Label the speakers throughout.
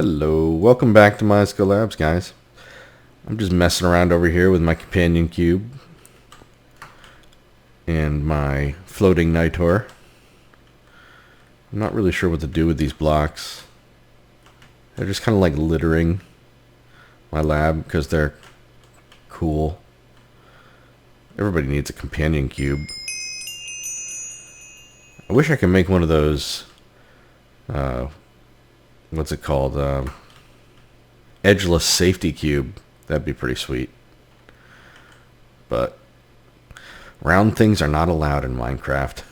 Speaker 1: Hello, welcome back to MIZEco Labs, guys. I'm just messing around over here with my companion cube and my floating nitor. I'm not really sure what to do with these blocks. They're just kind of like littering my lab because they're cool. Everybody needs a companion cube. I wish I could make one of those what's it called? Edgeless safety cube. That'd be pretty sweet. But round things are not allowed in Minecraft.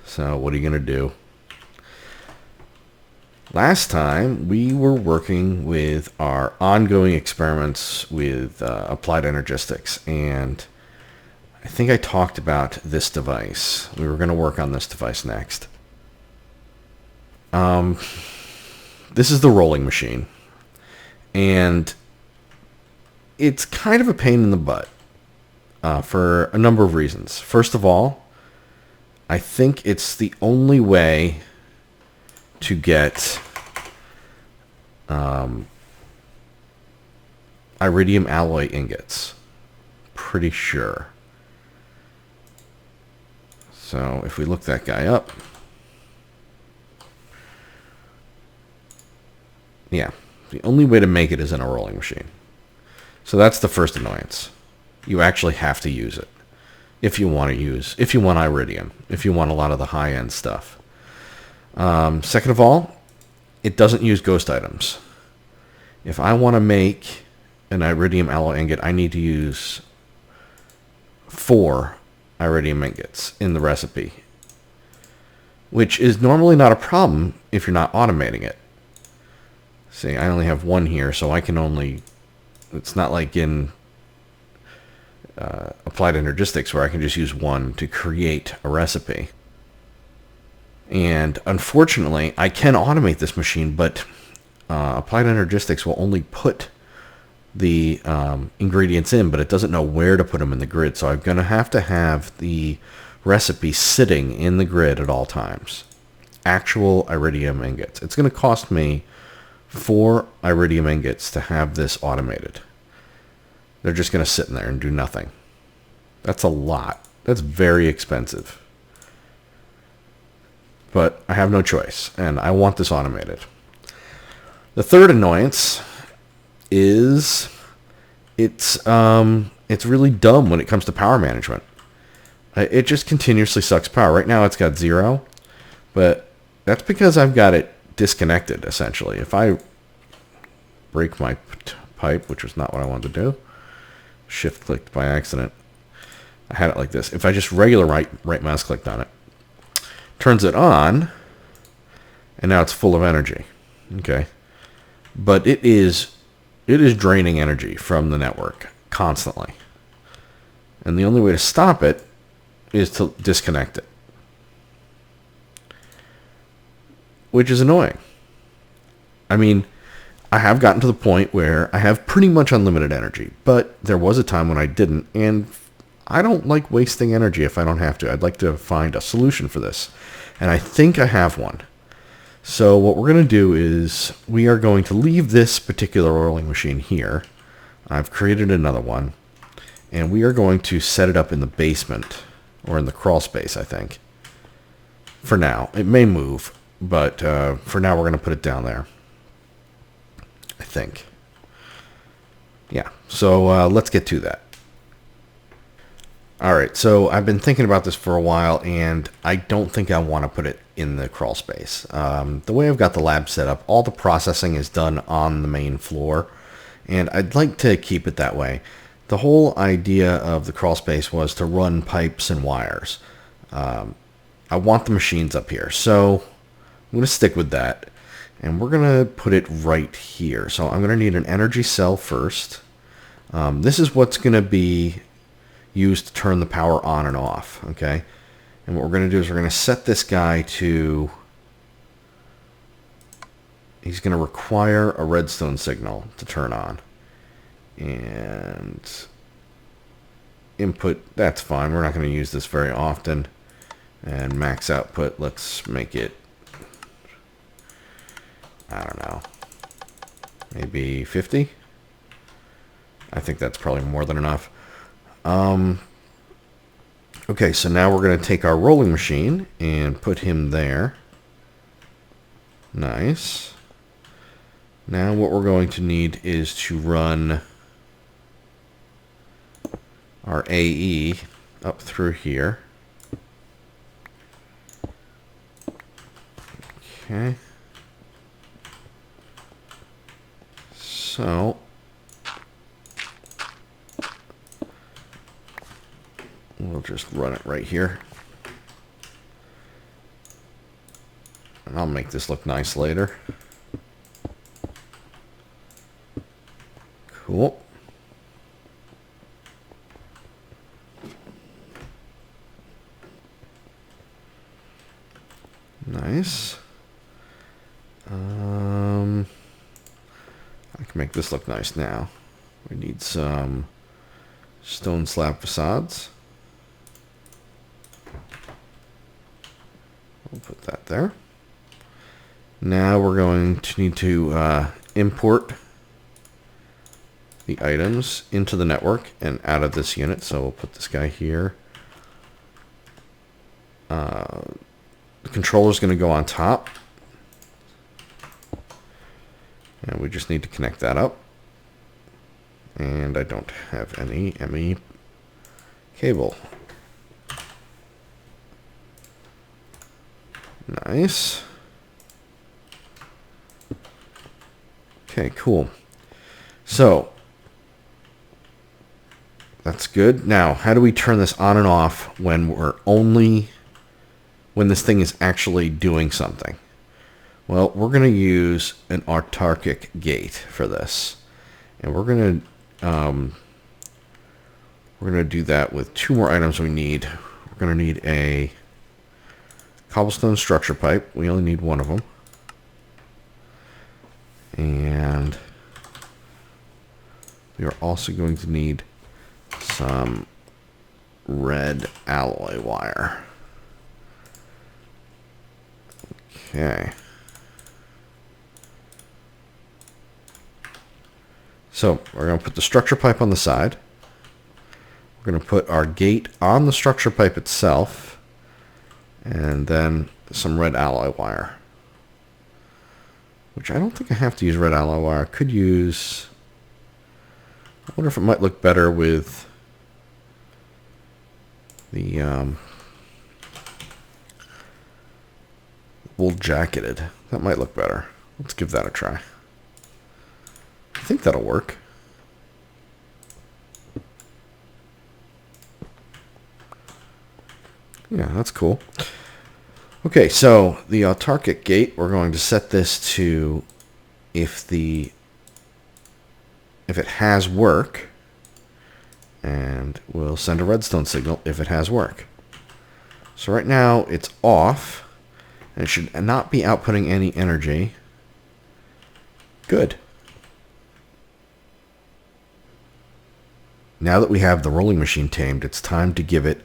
Speaker 1: So what are you going to do? Last time we were working with our ongoing experiments with applied energistics, and I think I talked about this device. We were going to work on this device next. This is the Roiling Machine, and it's kind of a pain in the butt for a number of reasons. First of all, I think it's the only way to get iridium alloy ingots. Pretty sure. So if we look that guy up, yeah, the only way to make it is in a rolling machine. So that's the first annoyance. You actually have to use it if you want iridium, if you want a lot of the high-end stuff. Second of all, it doesn't use ghost items. If I want to make an iridium alloy ingot, I need to use 4 iridium ingots in the recipe, which is normally not a problem if you're not automating it. See, I only have 1 here, so I can only... It's not like in applied energistics where I can just use 1 to create a recipe. And unfortunately, I can automate this machine, but applied energistics will only put the ingredients in, but it doesn't know where to put them in the grid. So I'm going to have the recipe sitting in the grid at all times. Actual iridium ingots. It's going to cost me 4 iridium ingots to have this automated. They're just going to sit in there and do nothing. That's a lot. That's very expensive. But I have no choice, and I want this automated. The third annoyance is it's really dumb when it comes to power management. It just continuously sucks power. Right now it's got 0, but that's because I've got it disconnected, essentially. If I break my pipe, which was not what I wanted to do, shift clicked by accident. I had it like this. If I just regular right mouse clicked on it, turns it on, and now it's full of energy. Okay, but it is draining energy from the network constantly, and the only way to stop it is to disconnect it, which is annoying. I mean, I have gotten to the point where I have pretty much unlimited energy, but there was a time when I didn't, and I don't like wasting energy if I don't have to. I'd like to find a solution for this, and I think I have one. So what we're going to do is we are going to leave this particular rolling machine here. I've created another one, and we are going to set it up in the basement, or in the crawl space, I think. For now. It may move, but for now we're going to put it down there, I think. Yeah, so let's get to that. Alright, so I've been thinking about this for a while, and I don't think I want to put it in the crawl space. The way I've got the lab set up, all the processing is done on the main floor, and I'd like to keep it that way. The whole idea of the crawl space was to run pipes and wires. I want the machines up here, so I'm going to stick with that, and we're going to put it right here. So I'm going to need an energy cell first. This is what's going to be used to turn the power on and off, okay? And what we're going to do is we're going to set this guy to... He's going to require a redstone signal to turn on. And input, that's fine. We're not going to use this very often. And max output, let's make it, I don't know, Maybe 50. I think that's probably more than enough. Okay, so now we're going to take our rolling machine and put him there. Nice. Now what we're going to need is to run our AE up through here. Okay. So we'll just run it right here. And I'll make this look nice later. Cool. Nice. I can make this look nice now. We need some stone slab facades. We'll put that there. Now we're going to need to import the items into the network and out of this unit. So we'll put this guy here. The controller is going to go on top. And we just need to connect that up. And I don't have any ME cable. Nice. Okay, cool. So that's good. Now, how do we turn this on and off when this thing is actually doing something? Well, we're going to use an autarkic gate for this. And we're going to do that with two more items we need. We're going to need a cobblestone structure pipe. We only need one of them. And we are also going to need some red alloy wire. Okay. So we're going to put the structure pipe on the side. We're going to put our gate on the structure pipe itself. And then some red alloy wire. Which I don't think I have to use red alloy wire. I could use... I wonder if it might look better with the wool jacketed. That might look better. Let's give that a try. I think that'll work. Yeah, that's cool. Okay, so the autarkic gate, we're going to set this to if it has work, and we'll send a redstone signal if it has work. So right now it's off, and it should not be outputting any energy. Good. Now that we have the rolling machine tamed, it's time to give it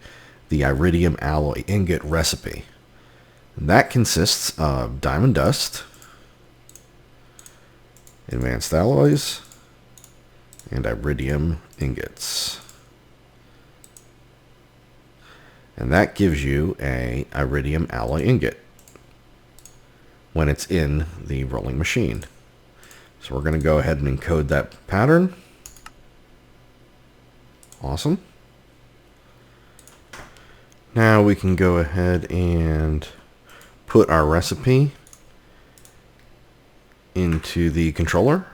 Speaker 1: the iridium alloy ingot recipe. And that consists of diamond dust, advanced alloys, and iridium ingots. And that gives you a iridium alloy ingot when it's in the rolling machine. So we're going to go ahead and encode that pattern. Awesome. Now we can go ahead and put our recipe into the controller.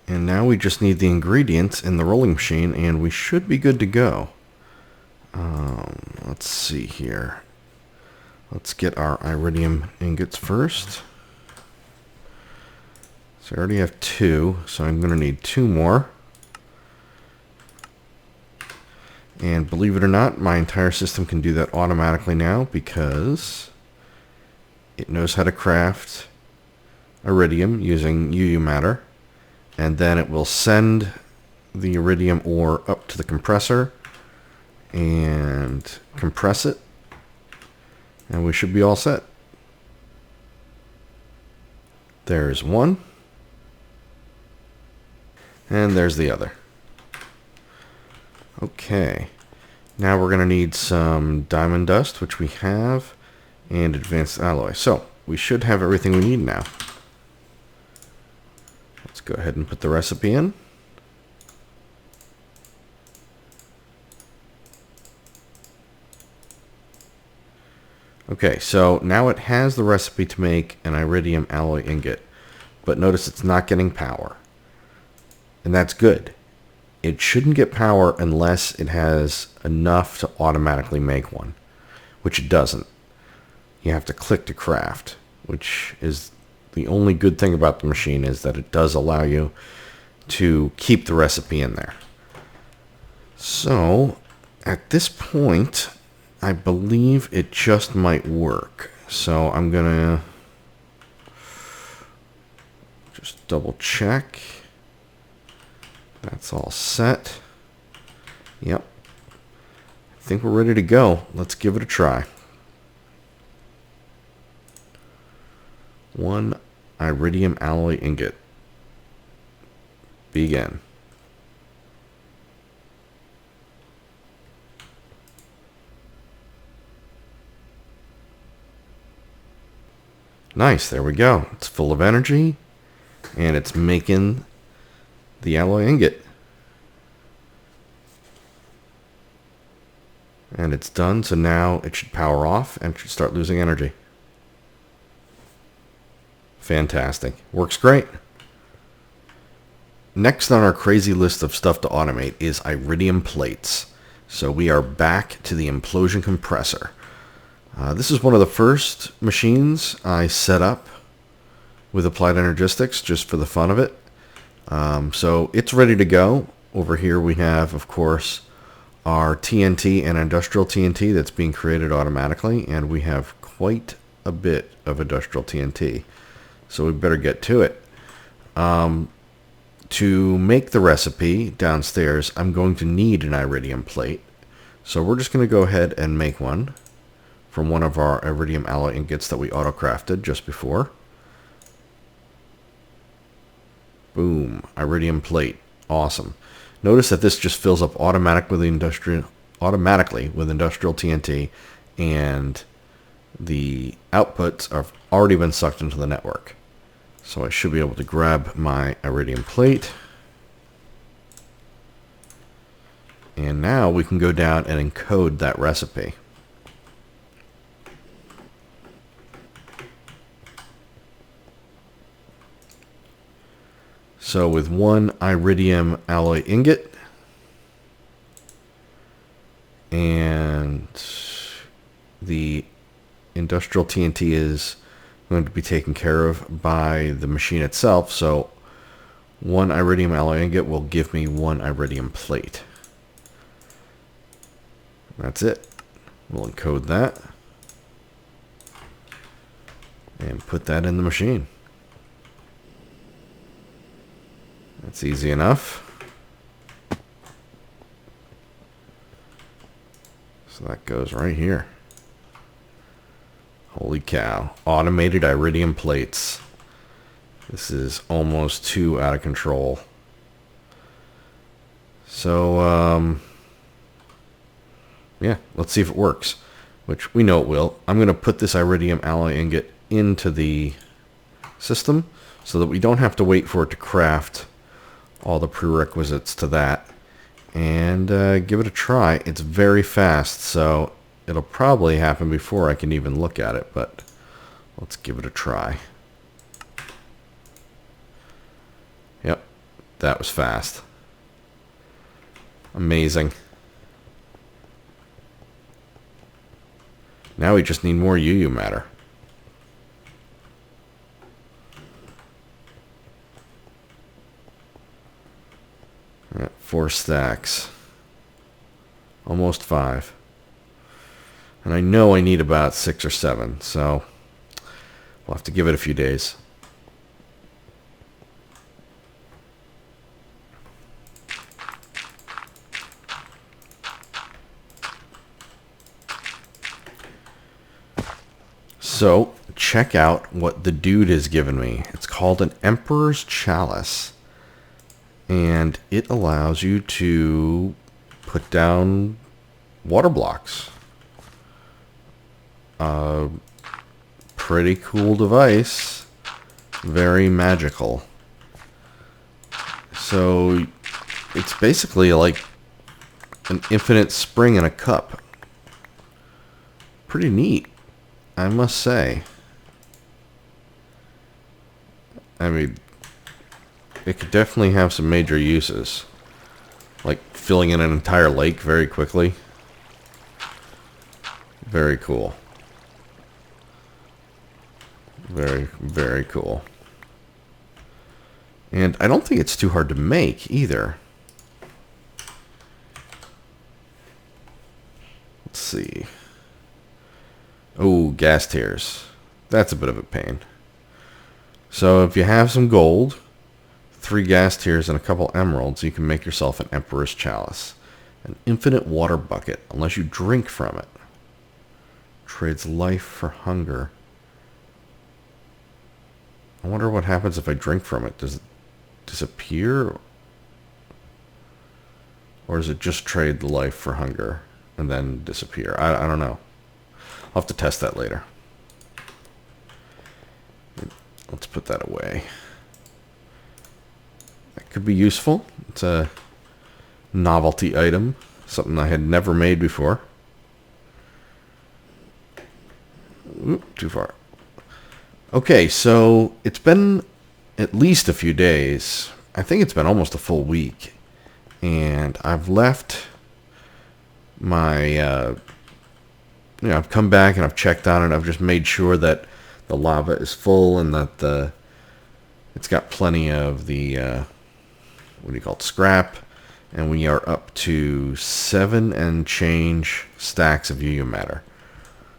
Speaker 1: And now we just need the ingredients in the rolling machine and we should be good to go. Let's see here. Let's get our iridium ingots first. So I already have 2, so I'm going to need 2 more. And believe it or not, my entire system can do that automatically now because it knows how to craft iridium using UU matter. And then it will send the iridium ore up to the compressor and compress it. And we should be all set. There's 1, And there's the other. Okay. Now we're going to need some diamond dust, which we have, and advanced alloy. So we should have everything we need now. Let's go ahead and put the recipe in. Okay, so now it has the recipe to make an iridium alloy ingot, but notice it's not getting power. And that's good. It shouldn't get power unless it has enough to automatically make one, which it doesn't. You have to click to craft, which is the only good thing about the machine, is that it does allow you to keep the recipe in there. So at this point, I believe it just might work. So I'm gonna just double check. That's all set. Yep. I think we're ready to go. Let's give it a try. 1 iridium alloy ingot. Begin. Nice, there we go. It's full of energy, and it's making the alloy ingot. And it's done, so now it should power off and should start losing energy. Fantastic. Works great. Next on our crazy list of stuff to automate is iridium plates. So we are back to the implosion compressor. This is one of the first machines I set up with Applied Energistics just for the fun of it. So it's ready to go. Over here we have, of course, our TNT and industrial TNT that's being created automatically, and we have quite a bit of industrial TNT. So we better get to it. To make the recipe downstairs, I'm going to need an iridium plate. So we're just going to go ahead and make one from one of our iridium alloy ingots that we auto-crafted just before. Boom, iridium plate. Awesome. Notice that this just fills up automatically with industrial TNT, and the outputs have already been sucked into the network. So I should be able to grab my iridium plate. And now we can go down and encode that recipe. So with 1 iridium alloy ingot and the industrial TNT is going to be taken care of by the machine itself. So 1 iridium alloy ingot will give me 1 iridium plate. That's it. We'll encode that and put that in the machine. That's easy enough. So that goes right here. Holy cow. Automated iridium plates. This is almost too out of control. So, yeah, let's see if it works. Which we know it will. I'm going to put this iridium alloy ingot into the system so that we don't have to wait for it to craft all the prerequisites to that, and give it a try. It's very fast, so it'll probably happen before I can even look at it, but let's give it a try. Yep, that was fast. Amazing. Now we just need more UU matter. Alright, 4 stacks. Almost 5. And I know I need about 6 or 7, so we'll have to give it a few days. So, check out what the dude has given me. It's called an Emperor's Chalice. And it allows you to put down water blocks. Pretty cool device. Very magical. So it's basically like an infinite spring in a cup. Pretty neat, I must say. I mean, it could definitely have some major uses. Like filling in an entire lake very quickly. Very cool. Very, very cool. And I don't think it's too hard to make either. Let's see. Oh, gas tiers. That's a bit of a pain. So if you have some gold, 3 gas tiers, and a couple emeralds, you can make yourself an Emperor's Chalice. An infinite water bucket, unless you drink from it. Trades life for hunger. I wonder what happens if I drink from it. Does it disappear? Or does it just trade life for hunger and then disappear? I don't know. I'll have to test that later. Let's put that away. That could be useful. It's a novelty item. Something I had never made before. Oop, too far. Okay, so it's been at least a few days. I think it's been almost a full week. And I've left my... I've come back and I've checked on it. I've just made sure that the lava is full and that it's got plenty of the, what do you call it, scrap. And we are up to 7 and change stacks of UU matter.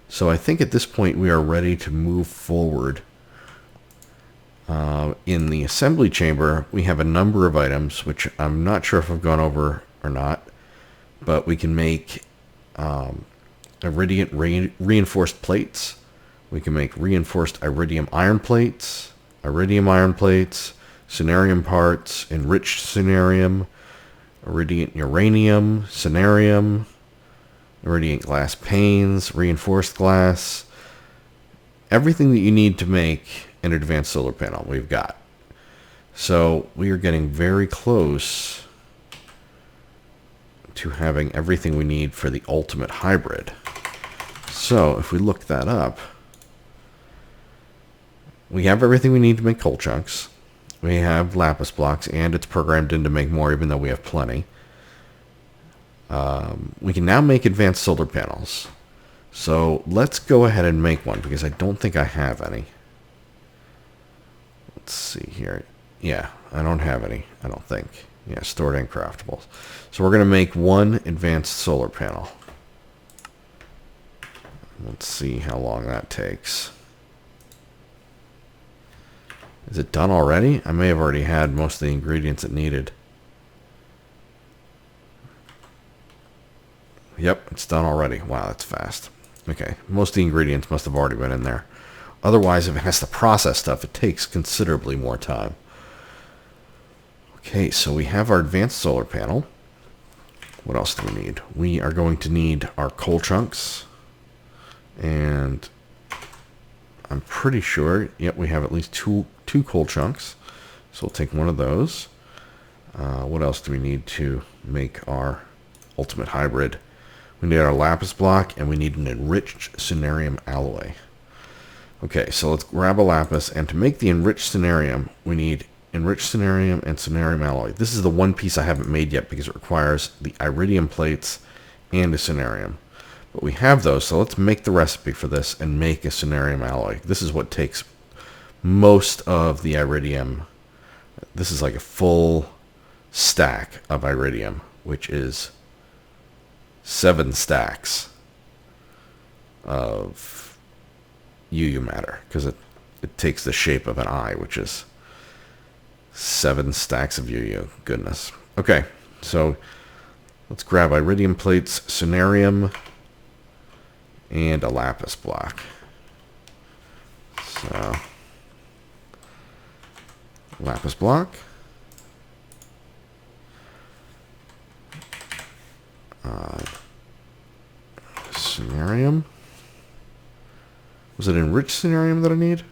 Speaker 1: So I think at this point we are ready to move forward. In the assembly chamber, we have a number of items, which I'm not sure if I've gone over or not. But we can make iridium reinforced plates. We can make reinforced iridium iron plates, cenarium parts, enriched cenarium, iridium uranium, cenarium, iridium glass panes, reinforced glass. Everything that you need to make an advanced solar panel, we've got. So we are getting very close to having everything we need for the ultimate hybrid. So if we look that up, we have everything we need to make coal chunks. We have lapis blocks, and it's programmed in to make more, even though we have plenty. We can now make advanced solar panels. So let's go ahead and make one, because I don't think I have any. Let's see here. Yeah, I don't have any, I don't think. Yeah, stored and craftables. So we're going to make one advanced solar panel. Let's see how long that takes. Is it done already? I may have already had most of the ingredients it needed. Yep, it's done already. Wow, that's fast. Okay, most of the ingredients must have already been in there. Otherwise, if it has to process stuff, it takes considerably more time. Okay, so we have our advanced solar panel. What else do we need? We are going to need our coal chunks. And I'm pretty sure, yep, we have at least two coal chunks. So we'll take one of those. What else do we need to make our ultimate hybrid? We need our lapis block, and we need an enriched cenarium alloy. Okay, so let's grab a lapis, and to make the enriched cenarium, we need enriched cenarium and cenarium alloy. This is the one piece I haven't made yet because it requires the iridium plates and a cenarium. But we have those, so let's make the recipe for this and make a cenarium alloy. This is what takes most of the iridium. This is like a full stack of iridium, which is 7 stacks of UU matter, because it takes the shape of an eye, which is 7 stacks of UU. Goodness. Okay, so let's grab iridium plates, cenarium, and a lapis block. So, lapis block. Cenarium. Was it enriched cenarium that I need?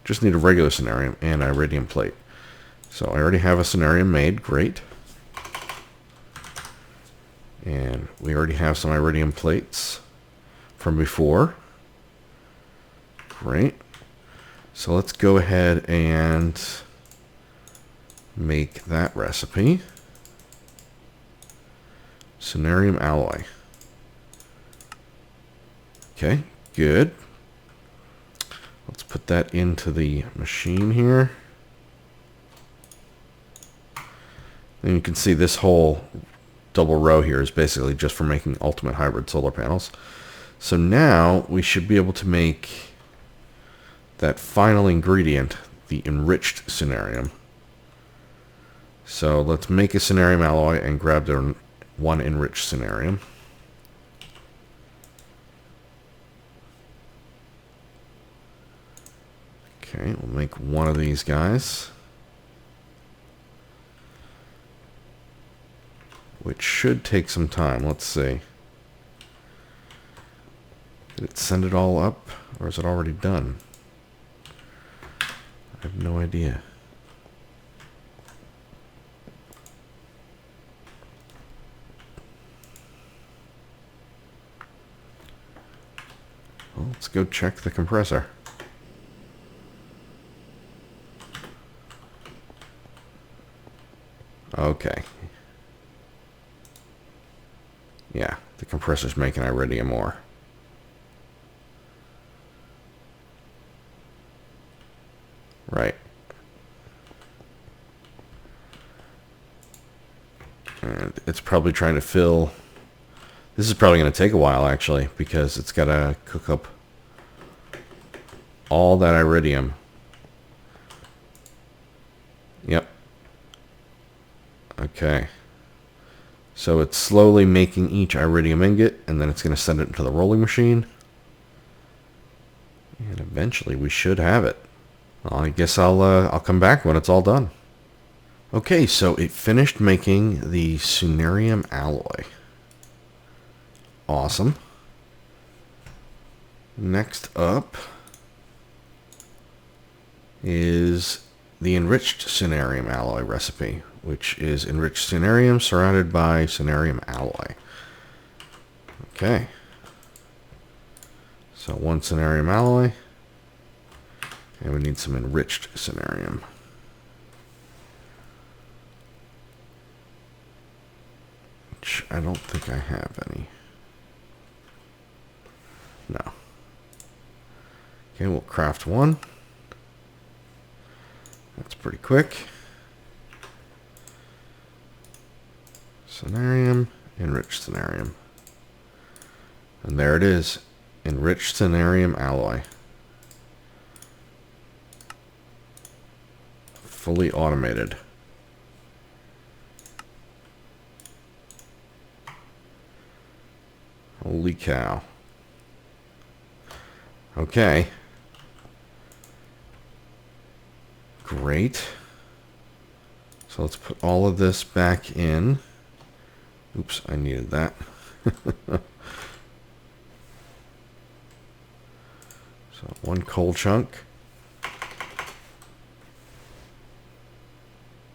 Speaker 1: Just need a regular cenarium and iridium plate. So I already have a cenarium made. Great. And we already have some iridium plates from before. Great. So let's go ahead and make that recipe. Cenarium alloy. Okay, good. Let's put that into the machine here. And you can see this whole double row here is basically just for making ultimate hybrid solar panels. So now we should be able to make that final ingredient, the enriched cenarium. So let's make a cenarium alloy and grab the one enriched cenarium. Okay, we'll make one of these guys, which should take some time. Let's see. Did it send it all up, or is it already done? I have no idea. Well, let's go check the compressor. Okay. Yeah, the compressor's making iridium ore. Right. And it's probably trying to fill... This is probably going to take a while, actually, because it's got to cook up all that iridium. Yep. Okay. So it's slowly making each iridium ingot, and then it's going to send it into the rolling machine. And eventually we should have it. Well, I guess I'll come back when it's all done. Okay, so it finished making the cenarium alloy. Awesome. Next up is the enriched cenarium alloy recipe, which is enriched cenarium surrounded by cenarium alloy. Okay. So one cenarium alloy, and we need some enriched cenarium. Which I don't think I have any. No. Okay, we'll craft one. That's pretty quick. Cenarium, enriched cenarium. And there it is. Enriched cenarium alloy. Fully automated. Holy cow. Okay. Great. So let's put all of this back in. Oops, I needed that. So one coal chunk.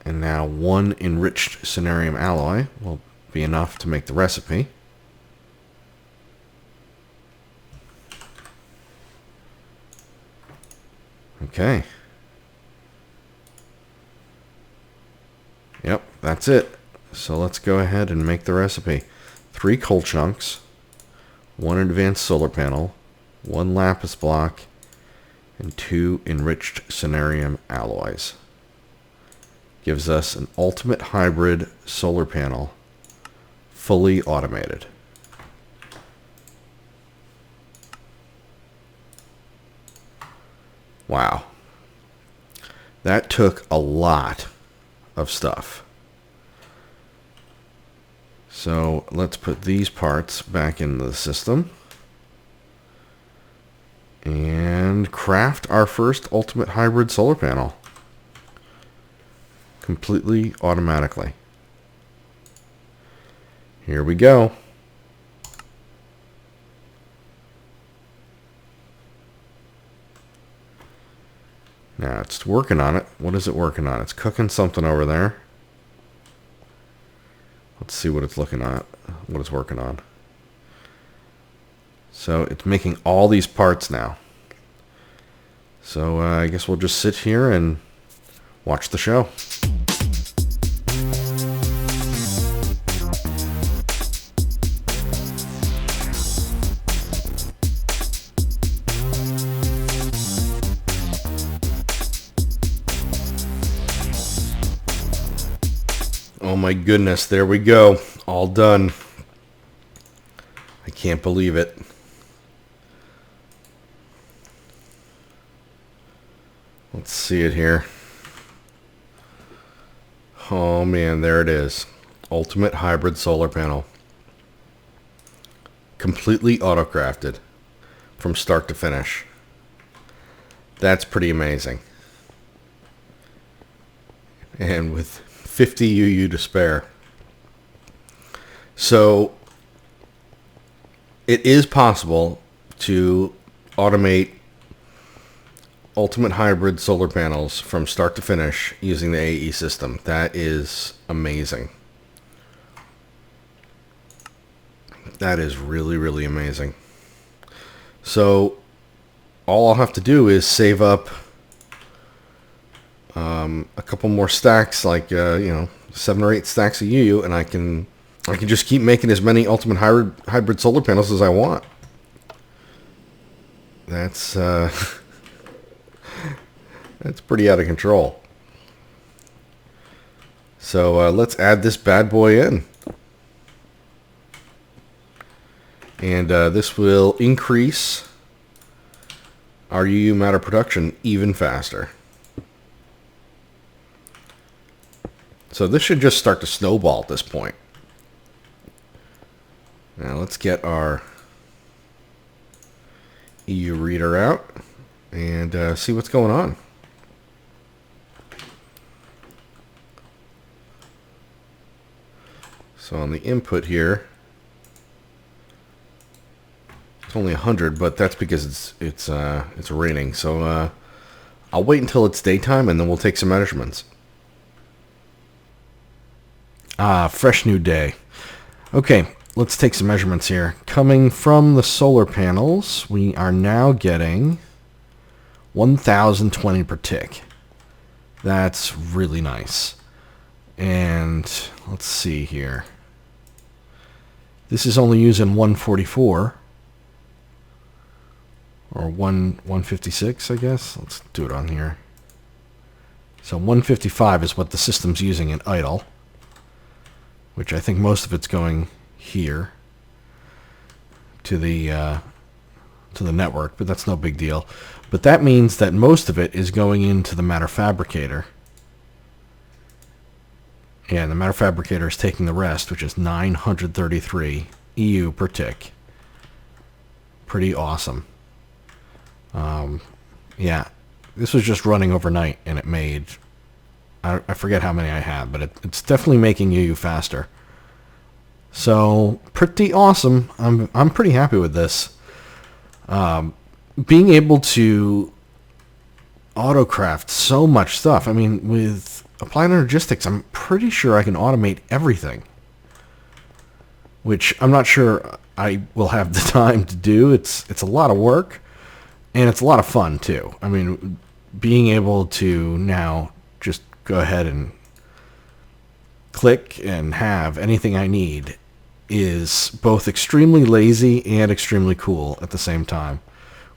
Speaker 1: And now one enriched cenarium alloy will be enough to make the recipe. Okay. Yep, that's it. So let's go ahead and make the recipe. 3 coal chunks, 1 advanced solar panel, 1 lapis block, and 2 enriched cenarium alloys. Gives us an ultimate hybrid solar panel, fully automated. Wow. That took a lot of stuff. So let's put these parts back into the system and craft our first ultimate hybrid solar panel completely automatically. Here we go. Now it's working on it. What is it working on? It's cooking something over there. Let's see what it's looking at, what it's working on. So it's making all these parts now. So I guess we'll just sit here and watch the show. Oh my goodness, there we go. All done. I can't believe it. Let's see it here. Oh man, there it is. Ultimate hybrid solar panel. Completely auto-crafted from start to finish. That's pretty amazing. And with 50 UU to spare. So it is possible to automate ultimate hybrid solar panels from start to finish using the AE system. That is amazing. That is really, really amazing. So all I'll have to do is save up a couple more stacks, like 7 or 8 stacks of UU, and I can just keep making as many ultimate hybrid solar panels as I want. That's that's pretty out of control. So let's add this bad boy in, and this will increase our UU matter production even faster. So this should just start to snowball at this point. Now let's get our EU reader out and see what's going on. So on the input here, it's only 100, but that's because it's raining. So I'll wait until it's daytime and then we'll take some measurements. Fresh new day. Okay, let's take some measurements here. Coming from the solar panels, we are now getting 1020 per tick. That's really nice. And let's see here. This is only using 144 or 156, I guess. Let's do it on here. So 155 is what the system's using in idle, which I think most of it's going here to the network, but that's no big deal. But that means that most of it is going into the matter fabricator. And the matter fabricator is taking the rest, which is 933 EU per tick. Pretty awesome. Yeah, this was just running overnight, and it made, I forget how many I had, but it's definitely making UU faster. So pretty awesome. I'm pretty happy with this. Being able to autocraft so much stuff. I mean, with Applied Energistics, I'm pretty sure I can automate everything, which I'm not sure I will have the time to do. It's a lot of work, and it's a lot of fun too. I mean, being able to now just go ahead and click and have anything I need is both extremely lazy and extremely cool at the same time,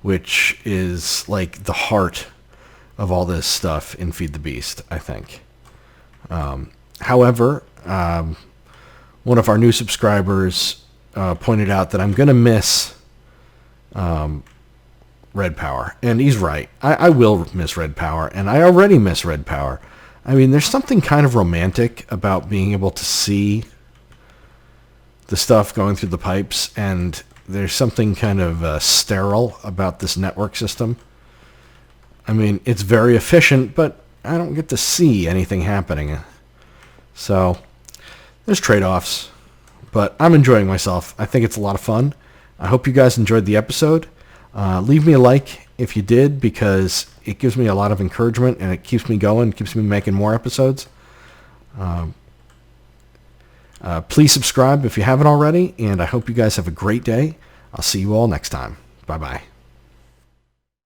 Speaker 1: which is like the heart of all this stuff in Feed the Beast, I think. However, one of our new subscribers pointed out that I'm going to miss Red Power, and he's right. I will miss Red Power, and I already miss Red Power. I mean, there's something kind of romantic about being able to see the stuff going through the pipes, and there's something kind of sterile about this network system. I mean, it's very efficient, but I don't get to see anything happening. So there's trade-offs, But I'm enjoying myself. I think it's a lot of fun. I hope you guys enjoyed the episode. Leave me a like if you did, because it gives me a lot of encouragement and it keeps me going, keeps me making more episodes. Please subscribe if you haven't already, and I hope you guys have a great day. I'll see you all next time. Bye-bye.